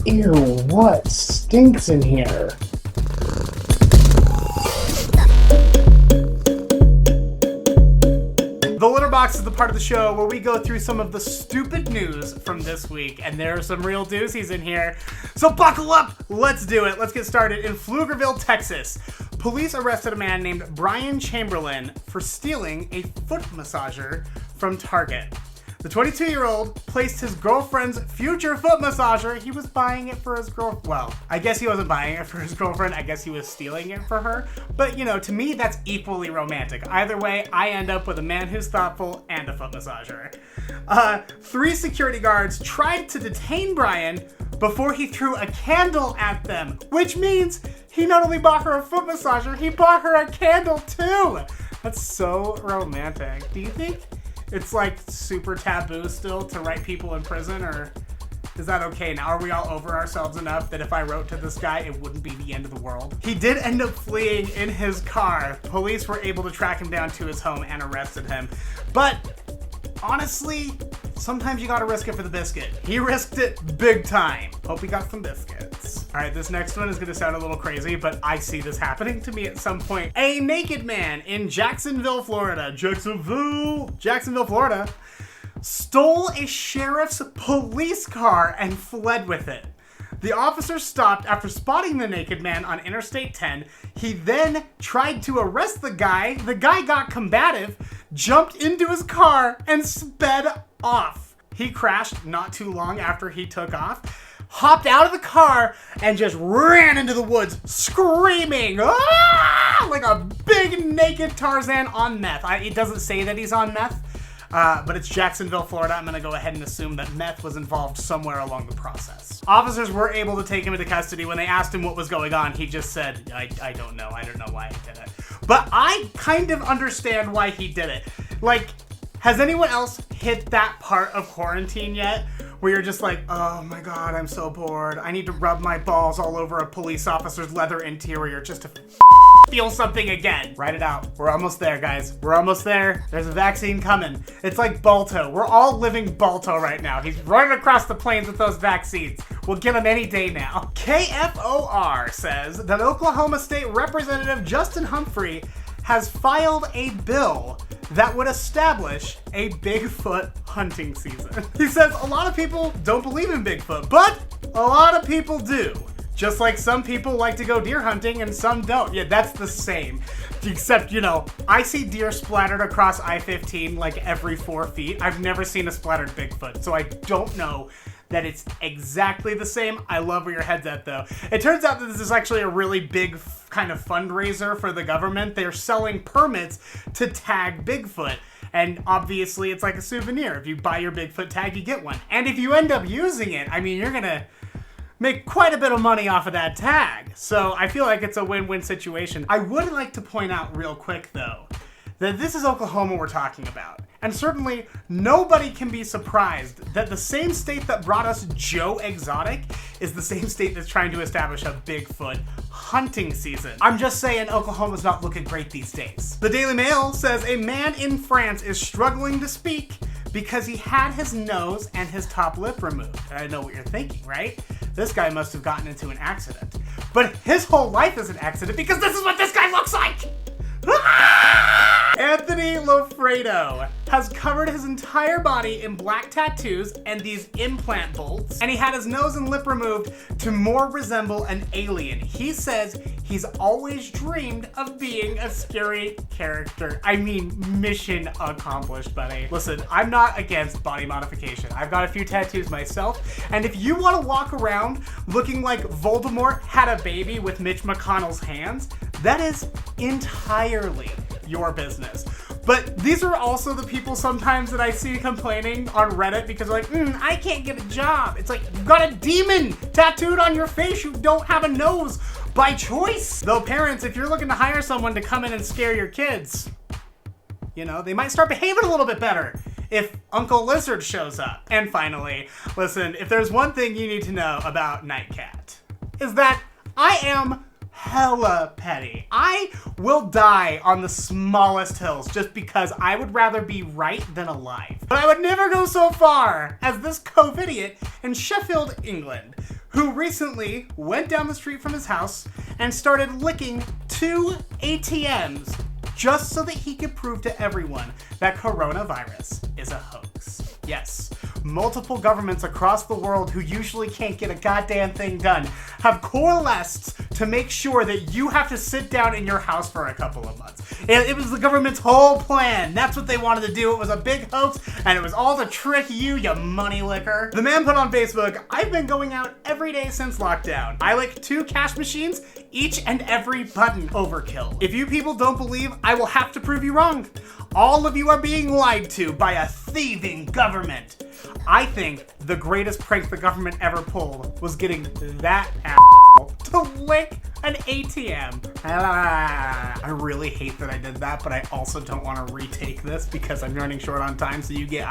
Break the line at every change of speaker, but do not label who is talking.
Ew, what stinks in here? The Litterbox is the part of the show where we go through some of the stupid news from this week, and there are some real doozies in here. So buckle up, let's do it. Let's get started. In Pflugerville, Texas, police arrested a man named Brian Chamberlain for stealing a foot massager from Target. The 22-year-old placed his girlfriend's future foot massager. He was buying it for his girlfriend. Well, I guess he wasn't buying it for his girlfriend. I guess he was stealing it for her. But, you know, to me, that's equally romantic. Either way, I end up with a man who's thoughtful and a foot massager. 3 security guards tried to detain Brian before he threw a candle at them, which means he not only bought her a foot massager, he bought her a candle too. That's so romantic. Do you think it's like super taboo still to write people in prison, or is that okay now? Are we all over ourselves enough that if I wrote to this guy, it wouldn't be the end of the world? He did end up fleeing in his car. Police were able to track him down to his home and arrested him. But honestly, sometimes you gotta risk it for the biscuit. He risked it big time. Hope he got some biscuits. All right, this next one is gonna sound a little crazy, but I see this happening to me at some point. A naked man in Jacksonville, Florida, Florida, stole a sheriff's police car and fled with it. The officer stopped after spotting the naked man on Interstate 10. He then tried to arrest the guy. The guy got combative, jumped into his car, and sped off. He crashed not too long after he took off, hopped out of the car, and just ran into the woods screaming, "Ah!" like a big naked Tarzan on meth. It doesn't say that he's on meth, but it's Jacksonville, Florida. I'm gonna go ahead and assume that meth was involved somewhere along the process. Officers were able to take him into custody. When they asked him what was going on, he just said, I don't know. I don't know why he did it. But I kind of understand why he did it. Like, has anyone else hit that part of quarantine yet? Where you're just like, oh my God, I'm so bored. I need to rub my balls all over a police officer's leather interior just to feel something again. Write it out. We're almost there, guys. We're almost there. There's a vaccine coming. It's like Balto. We're all living Balto right now. He's running across the plains with those vaccines. We'll get him any day now. KFOR says that Oklahoma State Representative Justin Humphrey has filed a bill that would establish a Bigfoot hunting season. He says a lot of people don't believe in Bigfoot, but a lot of people do. Just like some people like to go deer hunting and some don't. Yeah, that's the same. Except, you know, I see deer splattered across I-15 like every 4 feet. I've never seen a splattered Bigfoot, so I don't know that it's exactly the same. I love where your head's at, though. It turns out that this is actually a really big kind of fundraiser for the government. They're selling permits to tag Bigfoot. And obviously, it's like a souvenir. If you buy your Bigfoot tag, you get one. And if you end up using it, I mean, you're gonna make quite a bit of money off of that tag. So I feel like it's a win-win situation. I would like to point out real quick, though, that this is Oklahoma we're talking about. And certainly, nobody can be surprised that the same state that brought us Joe Exotic is the same state that's trying to establish a Bigfoot hunting season. I'm just saying Oklahoma's not looking great these days. The Daily Mail says a man in France is struggling to speak because he had his nose and his top lip removed. I know what you're thinking, right? This guy must have gotten into an accident. But his whole life is an accident because this is what this guy looks like! Anthony Lofredo has covered his entire body in black tattoos and these implant bolts, and he had his nose and lip removed to more resemble an alien. He says he's always dreamed of being a scary character. I mean, mission accomplished, buddy. Listen, I'm not against body modification. I've got a few tattoos myself, and if you want to walk around looking like Voldemort had a baby with Mitch McConnell's hands, that is entirely your business. But these are also the people sometimes that I see complaining on Reddit because they're like, I can't get a job. It's like, you've got a demon tattooed on your face. You don't have a nose by choice. Though parents, if you're looking to hire someone to come in and scare your kids, you know, they might start behaving a little bit better if Uncle Lizard shows up. And finally, listen, if there's one thing you need to know about Nightcat, is that I am hella petty. I will die on the smallest hills just because I would rather be right than alive. But I would never go so far as this COVIDiot in Sheffield, England, who recently went down the street from his house and started licking 2 ATMs just so that he could prove to everyone that coronavirus is a hoax. Yes, multiple governments across the world who usually can't get a goddamn thing done have coalesced to make sure that you have to sit down in your house for a couple of months. It was the government's whole plan. That's what they wanted to do. It was a big hoax, and it was all to trick you, you money licker. The man put on Facebook, "I've been going out every day since lockdown. I lick 2 cash machines, each and every button. Overkill. If you people don't believe, I will have to prove you wrong. All of you are being lied to by a thieving government." I think the greatest prank the government ever pulled was getting that asshole to lick an ATM. I really hate that I did that, but I also don't want to retake this because I'm running short on time, so you get